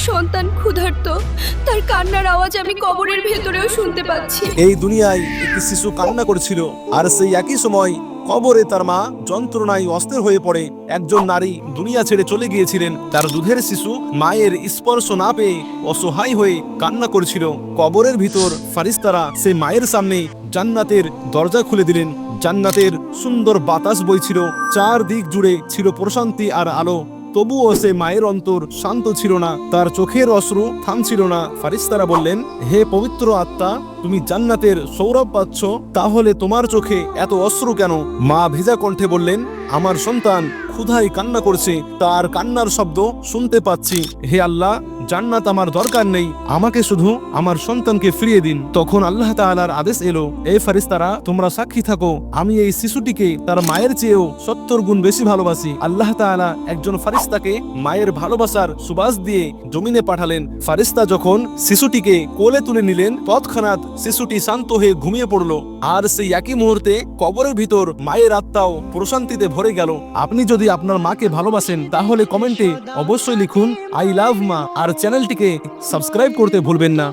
সন্তান ক্ষুধার্ত, তার কান্নার আওয়াজ আমি কবরের ভেতরেও শুনতে পাচ্ছি। এই দুনিয়ায় একটি শিশু কান্না করেছিল, আর সেই একই সময় কবরে তার মা যন্ত্রণায় অস্থির হয়ে পড়ে। একজন নারী দুনিয়া ছেড়ে চলে গিয়েছিলেন, তার দুধের শিশু মায়ের স্পর্শ না পেয়ে অসহায় হয়ে কান্না করেছিল। কবরের ভিতর ফারিস্তারা সেই মায়ের সামনে জান্নাতের দরজা খুলে দিলেন। জান্নাতের সুন্দর বাতাস বইছিল, চারদিক জুড়ে ছিল প্রশান্তি আর আলো। তবুও সে মায়ের অন্তর শান্ত ছিল না, তার চোখের অশ্রু থামছিল না। ফারিস্তারা বললেন, হে পবিত্র আত্মা, তুমি জান্নাতের সৌরভ পাচ্ছ, তাহলে তোমার চোখে এত অশ্রু কেন? মা ভেজা কণ্ঠে বললেন, আমার সন্তান ক্ষুধায় কান্না করছে, তার কান্নার শব্দ শুনতে পাচ্ছি। হে আল্লাহ, জান্নাত আমার দরকার নেই, আমাকে শুধু আমার সন্তানকে ফিরিয়ে দিন। তখন আল্লাহ তাআলার আদেশ এলো, এই ফারিস্তারা, তোমরা সাক্ষী থাকো, আমি এই শিশুটিকে তার মায়ের চেয়েও 70 গুণ বেশি ভালোবাসি। আল্লাহ তাআলা একজন ফারিস্তাকে মায়ের ভালোবাসার সুবাস দিয়ে জমিনে পাঠালেন। ফারিস্তা যখন শিশুটিকে কোলে তুলে নিলেন, তৎক্ষণাৎ শিশুটি শান্ত হয়ে ঘুমিয়ে পড়ল। আর সেই একই মুহূর্তে কবরের ভিতর মায়ের আত্মাও প্রশান্তিতে ভরে গেল। আপনি যদি আপনার মাকে ভালোবাসেন, তাহলে কমেন্টে অবশ্যই লিখুন আই লাভ মা, আর চ্যানেলটিকে সাবস্ক্রাইব করতে ভুলবেন না।